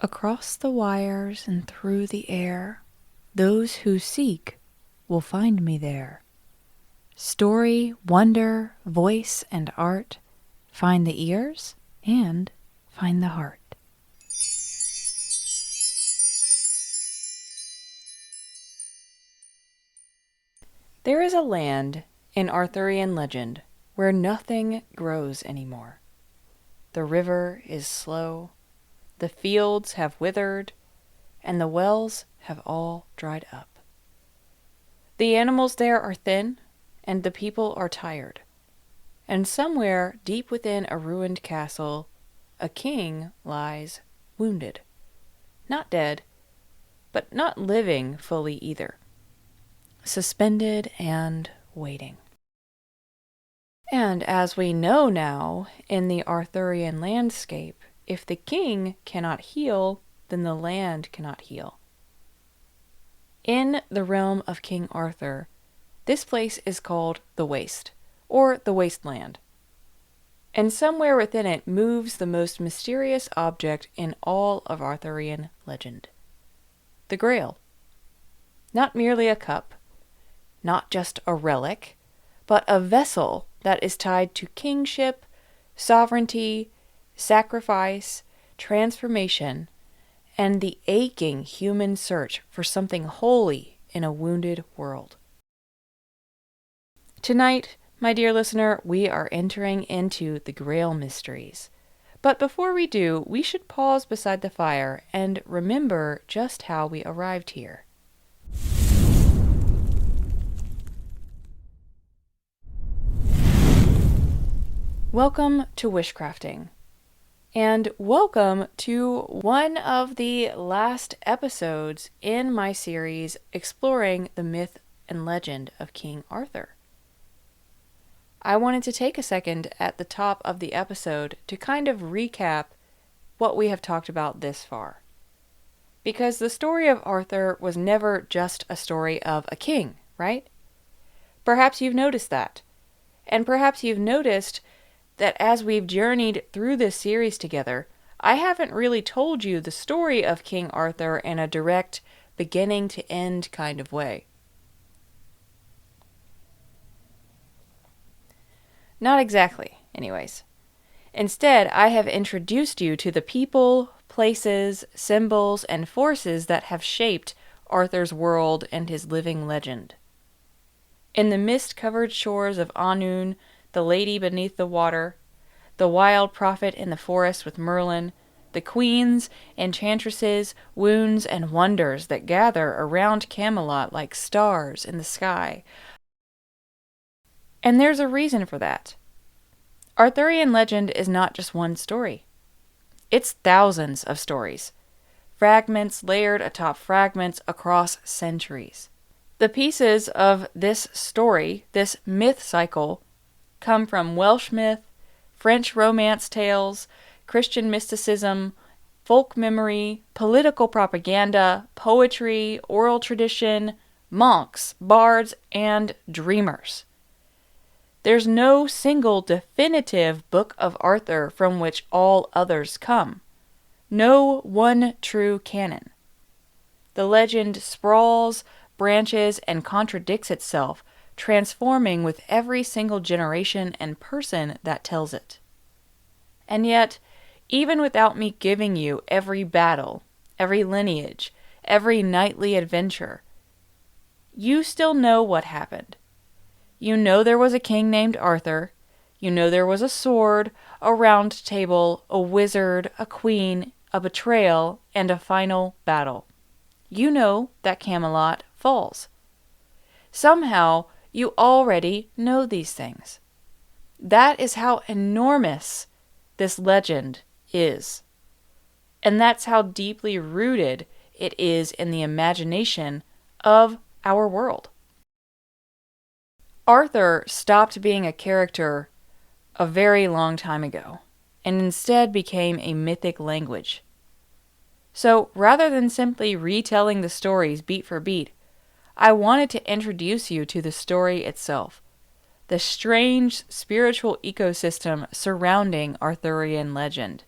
Across the wires and through the air, those who seek will find me there. Story, wonder, voice, and art, find the ears and find the heart. There is a land in Arthurian legend where nothing grows anymore. The river is slow, the fields have withered, and the wells have all dried up. The animals there are thin, and the people are tired. And somewhere deep within a ruined castle, a king lies wounded. Not dead, but not living fully either. Suspended and waiting. And as we know now, in the Arthurian landscape, if the king cannot heal, then the land cannot heal. In the realm of King Arthur, this place is called the Waste, or the Wasteland. And somewhere within it moves the most mysterious object in all of Arthurian legend. The Grail. Not merely a cup, not just a relic, but a vessel that is tied to kingship, sovereignty, sacrifice, transformation, and the aching human search for something holy in a wounded world. Tonight, my dear listener, we are entering into the Grail mysteries. But before we do, we should pause beside the fire and remember just how we arrived here. Welcome to Wishcrafting, and welcome to one of the last episodes in my series exploring the myth and legend of King Arthur. I wanted to take a second at the top of the episode to kind of recap what we have talked about this far. Because the story of Arthur was never just a story of a king, right? Perhaps you've noticed that. And perhaps you've noticed that as we've journeyed through this series together, I haven't really told you the story of King Arthur in a direct, beginning to end kind of way. Not exactly, anyways. Instead, I have introduced you to the people, places, symbols, and forces that have shaped Arthur's world and his living legend. In the mist-covered shores of Annwn, the lady beneath the water, the wild prophet in the forest with Merlin, the queens, enchantresses, wounds, and wonders that gather around Camelot like stars in the sky. And there's a reason for that. Arthurian legend is not just one story. It's thousands of stories, fragments layered atop fragments across centuries. The pieces of this story, this myth cycle, come from Welsh myth, French romance tales, Christian mysticism, folk memory, political propaganda, poetry, oral tradition, monks, bards, and dreamers. There's no single definitive book of Arthur from which all others come. No one true canon. The legend sprawls, branches, and contradicts itself, transforming with every single generation and person that tells it. And yet, even without me giving you every battle, every lineage, every knightly adventure, you still know what happened. You know there was a king named Arthur. You know there was a sword, a round table, a wizard, a queen, a betrayal, and a final battle. You know that Camelot falls. Somehow, you already know these things. That is how enormous this legend is. And that's how deeply rooted it is in the imagination of our world. Arthur stopped being a character a very long time ago, and instead became a mythic language. So, rather than simply retelling the stories beat for beat, I wanted to introduce you to the story itself, the strange spiritual ecosystem surrounding Arthurian legend.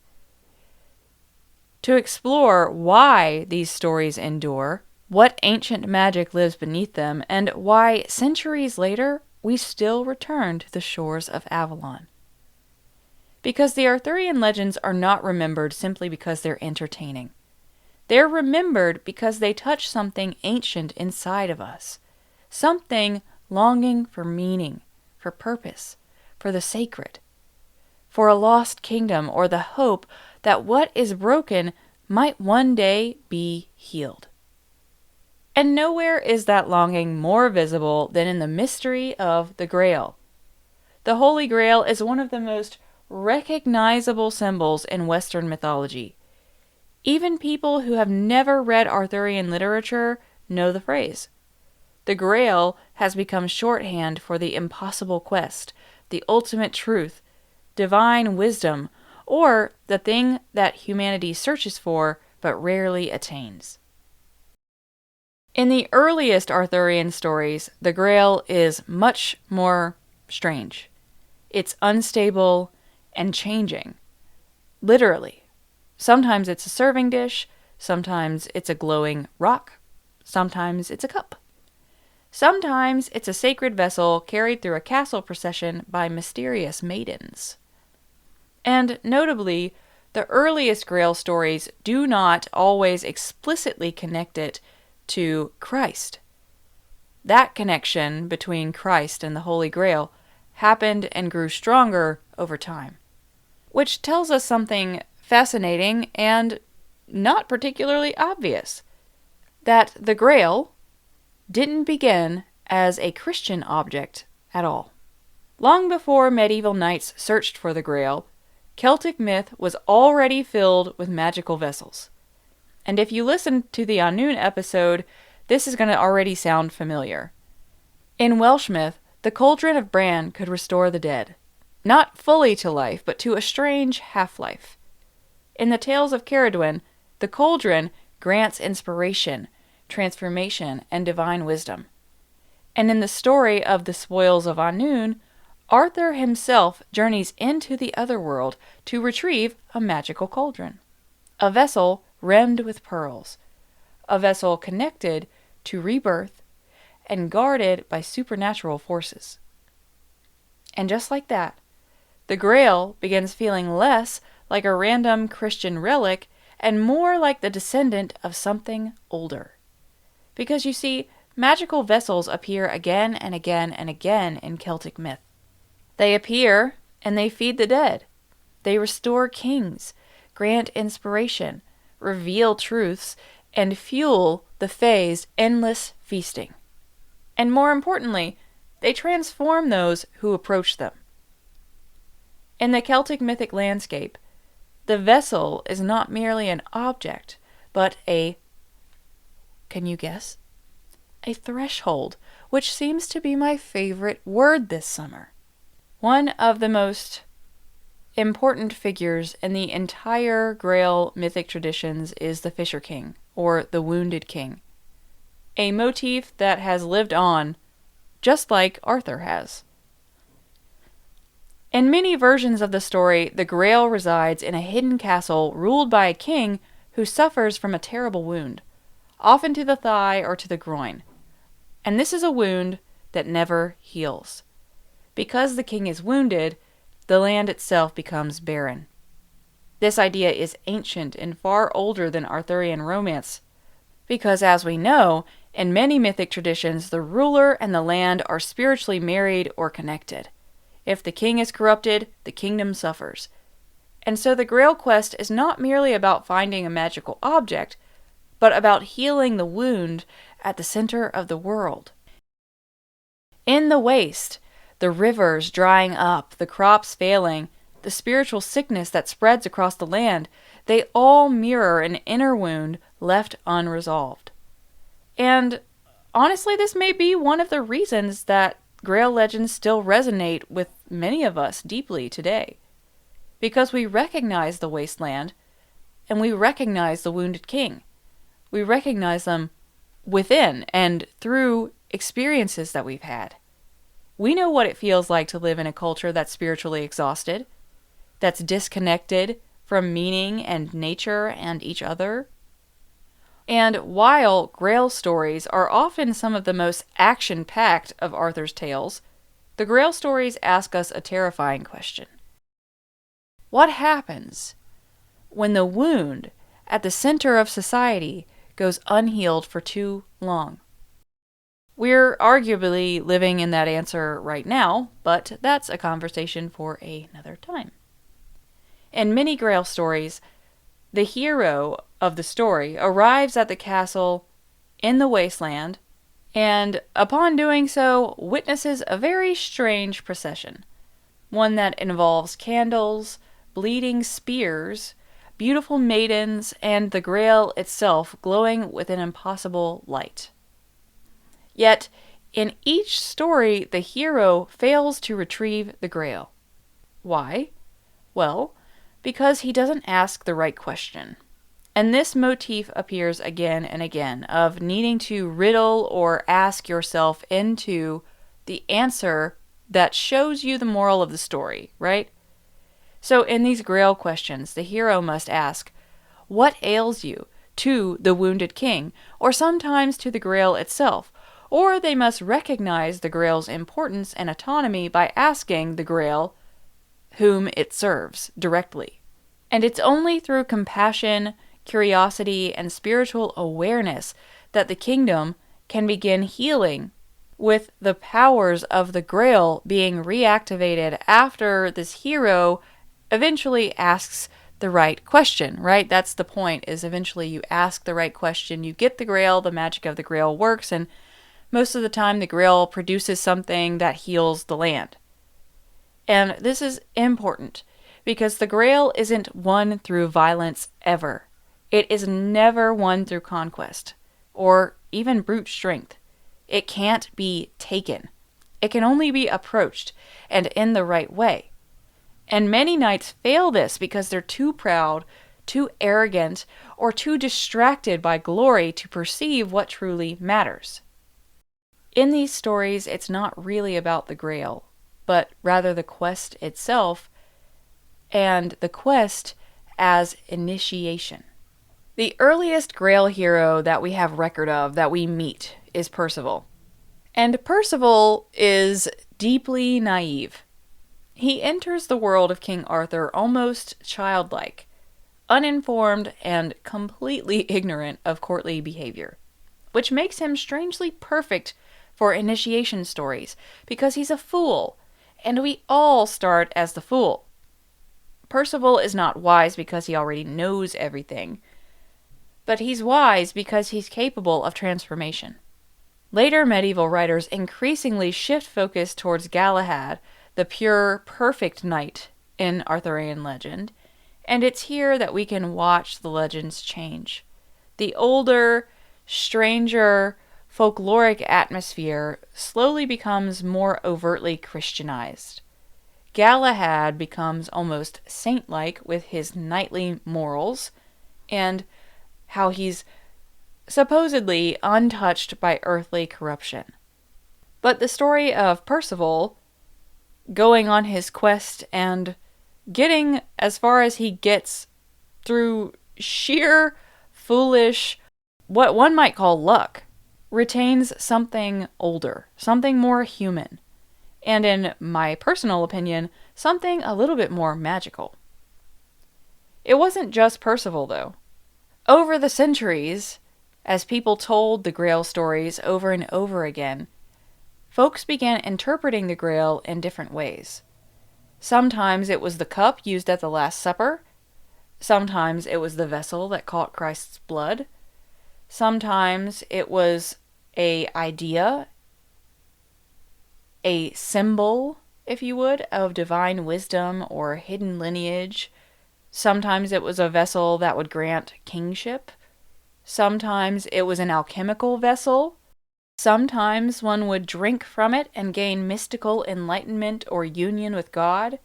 to explore why these stories endure, what ancient magic lives beneath them, and why centuries later we still return to the shores of Avalon. Because the Arthurian legends are not remembered simply because they're entertaining. They're remembered because they touch something ancient inside of us, something longing for meaning, for purpose, for the sacred, for a lost kingdom, or the hope that what is broken might one day be healed. And nowhere is that longing more visible than in the mystery of the Grail. The Holy Grail is one of the most recognizable symbols in Western mythology. Even people who have never read Arthurian literature know the phrase. The Grail has become shorthand for the impossible quest, the ultimate truth, divine wisdom, or the thing that humanity searches for but rarely attains. In the earliest Arthurian stories, the Grail is much more strange. It's unstable and changing. Literally. Sometimes it's a serving dish, sometimes it's a glowing rock, sometimes it's a cup. Sometimes it's a sacred vessel carried through a castle procession by mysterious maidens. And notably, the earliest Grail stories do not always explicitly connect it to Christ. That connection between Christ and the Holy Grail happened and grew stronger over time, which tells us something fascinating and not particularly obvious, that the Grail didn't begin as a Christian object at all. Long before medieval knights searched for the Grail, Celtic myth was already filled with magical vessels. And if you listen to the Annwn episode, this is going to already sound familiar. In Welsh myth, the cauldron of Bran could restore the dead, not fully to life, but to a strange half-life. In the Tales of Caradwen, the cauldron grants inspiration, transformation, and divine wisdom. And in the story of the Spoils of Annwn, Arthur himself journeys into the otherworld to retrieve a magical cauldron, a vessel rimmed with pearls, a vessel connected to rebirth and guarded by supernatural forces. And just like that, the Grail begins feeling less like a random Christian relic and more like the descendant of something older. Because you see, magical vessels appear again and again and again in Celtic myth. They appear and they feed the dead. They restore kings, grant inspiration, reveal truths, and fuel the Fae's endless feasting. And more importantly, they transform those who approach them. In the Celtic mythic landscape, the vessel is not merely an object, but can you guess? A threshold, which seems to be my favorite word this summer. One of the most important figures in the entire Grail mythic traditions is the Fisher King, or the Wounded King, a motif that has lived on just like Arthur has. In many versions of the story, the Grail resides in a hidden castle ruled by a king who suffers from a terrible wound, often to the thigh or to the groin. And this is a wound that never heals. Because the king is wounded, the land itself becomes barren. This idea is ancient and far older than Arthurian romance, because as we know, in many mythic traditions, the ruler and the land are spiritually married or connected. If the king is corrupted, the kingdom suffers. And so the Grail quest is not merely about finding a magical object, but about healing the wound at the center of the world. In the waste, the rivers drying up, the crops failing, the spiritual sickness that spreads across the land, they all mirror an inner wound left unresolved. And honestly, this may be one of the reasons that Grail legends still resonate with many of us deeply today. Because we recognize the wasteland, and we recognize the wounded king. We recognize them within and through experiences that we've had. We know what it feels like to live in a culture that's spiritually exhausted, that's disconnected from meaning and nature and each other. And while Grail stories are often some of the most action-packed of Arthur's tales, the Grail stories ask us a terrifying question. What happens when the wound at the center of society goes unhealed for too long? We're arguably living in that answer right now, but that's a conversation for another time. In many Grail stories, the hero of the story arrives at the castle in the wasteland, and upon doing so, witnesses a very strange procession. One that involves candles, bleeding spears, beautiful maidens, and the Grail itself glowing with an impossible light. Yet, in each story, the hero fails to retrieve the Grail. Why? Well, because he doesn't ask the right question. And this motif appears again and again, of needing to riddle or ask yourself into the answer that shows you the moral of the story, right? So in these Grail questions, the hero must ask, what ails you? To the wounded king, or sometimes to the Grail itself, or they must recognize the Grail's importance and autonomy by asking the Grail whom it serves directly. And it's only through compassion, curiosity, and spiritual awareness that the kingdom can begin healing, with the powers of the Grail being reactivated after this hero eventually asks the right question, right? That's the point, is eventually you ask the right question, you get the Grail, the magic of the Grail works, and most of the time the Grail produces something that heals the land. And this is important, because the Grail isn't won through violence ever. It is never won through conquest, or even brute strength. It can't be taken. It can only be approached, and in the right way. And many knights fail this because they're too proud, too arrogant, or too distracted by glory to perceive what truly matters. In these stories, it's not really about the Grail, but rather the quest itself, and the quest as initiation. The earliest Grail hero that we have record of that we meet is Percival. And Percival is deeply naive. He enters the world of King Arthur almost childlike, uninformed and completely ignorant of courtly behavior, which makes him strangely perfect for initiation stories, because he's a fool, and we all start as the fool. Percival is not wise because he already knows everything, but he's wise because he's capable of transformation. Later medieval writers increasingly shift focus towards Galahad, the pure, perfect knight in Arthurian legend, and it's here that we can watch the legends change. The older, stranger, folkloric atmosphere slowly becomes more overtly Christianized. Galahad becomes almost saint-like with his knightly morals, and how he's supposedly untouched by earthly corruption. But the story of Percival going on his quest and getting as far as he gets through sheer, foolish, what one might call luck, retains something older, something more human, and in my personal opinion, something a little bit more magical. It wasn't just Percival, though. Over the centuries, as people told the Grail stories over and over again, folks began interpreting the Grail in different ways. Sometimes it was the cup used at the Last Supper. Sometimes it was the vessel that caught Christ's blood. Sometimes it was an idea, a symbol, if you would, of divine wisdom or hidden lineage. Sometimes it was a vessel that would grant kingship. Sometimes it was an alchemical vessel. Sometimes one would drink from it and gain mystical enlightenment or union with God.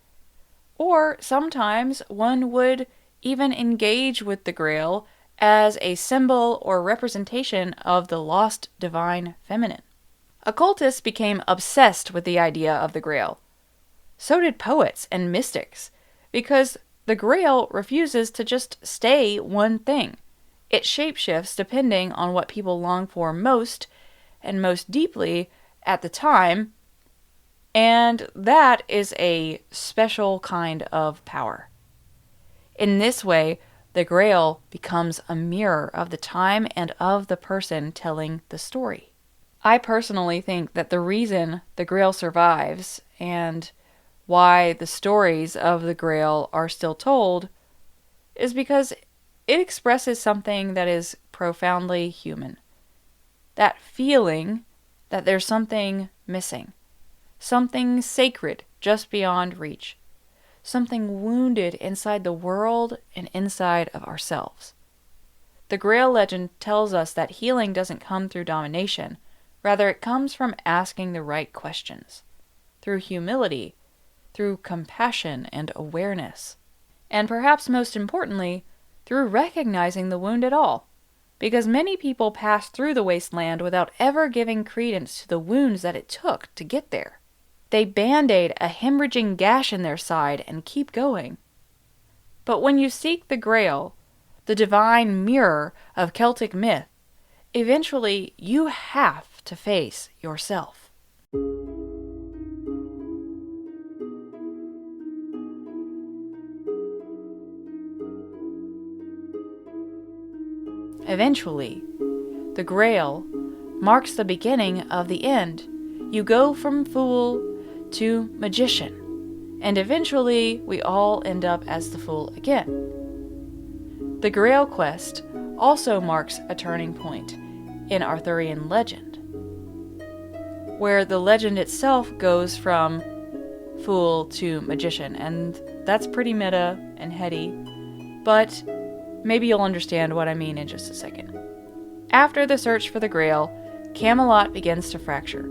Or sometimes one would even engage with the Grail as a symbol or representation of the lost divine feminine. Occultists became obsessed with the idea of the Grail. So did poets and mystics, because The Grail refuses to just stay one thing. It shapeshifts depending on what people long for most and most deeply at the time, and that is a special kind of power. In this way, the Grail becomes a mirror of the time and of the person telling the story. I personally think that the reason the Grail survives and why the stories of the Grail are still told is because it expresses something that is profoundly human. That feeling that there's something missing, something sacred just beyond reach, something wounded inside the world and inside of ourselves. The Grail legend tells us that healing doesn't come through domination. Rather, it comes from asking the right questions, through humility, through compassion and awareness, and perhaps most importantly, through recognizing the wound at all. Because many people pass through the wasteland without ever giving credence to the wounds that it took to get there. They band-aid a hemorrhaging gash in their side and keep going. But when you seek the Grail, the divine mirror of Celtic myth, eventually you have to face yourself. Eventually, the Grail marks the beginning of the end. You go from fool to magician, and eventually we all end up as the fool again. The Grail quest also marks a turning point in Arthurian legend, where the legend itself goes from fool to magician, and that's pretty meta and heady, but maybe you'll understand what I mean in just a second. After the search for the Grail, Camelot begins to fracture.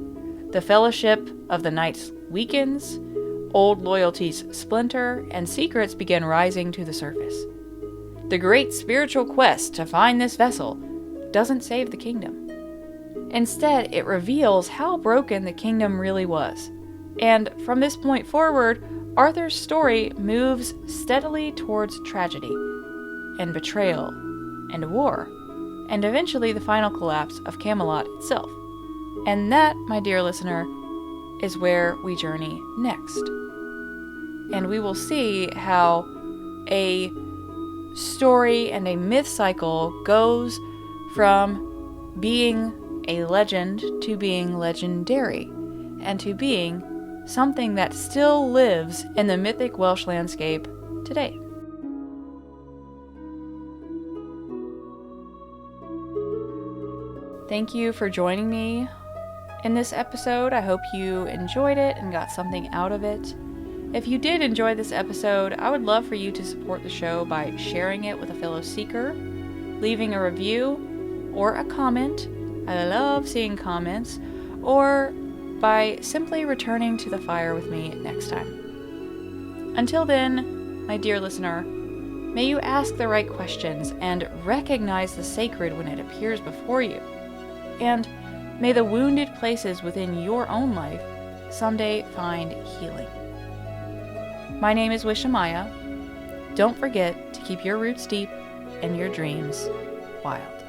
The Fellowship of the Knights weakens, old loyalties splinter, and secrets begin rising to the surface. The great spiritual quest to find this vessel doesn't save the kingdom. Instead, it reveals how broken the kingdom really was. And from this point forward, Arthur's story moves steadily towards tragedy and betrayal and war, and eventually the final collapse of Camelot itself. And that, my dear listener, is where we journey next. And we will see how a story and a myth cycle goes from being a legend to being legendary, and to being something that still lives in the mythic Welsh landscape today. Thank you for joining me in this episode. I hope you enjoyed it and got something out of it. If you did enjoy this episode, I would love for you to support the show by sharing it with a fellow seeker, leaving a review or a comment. I love seeing comments, or by simply returning to the fire with me next time. Until then, my dear listener, may you ask the right questions and recognize the sacred when it appears before you. And may the wounded places within your own life someday find healing. My name is Wishamaya. Don't forget to keep your roots deep and your dreams wild.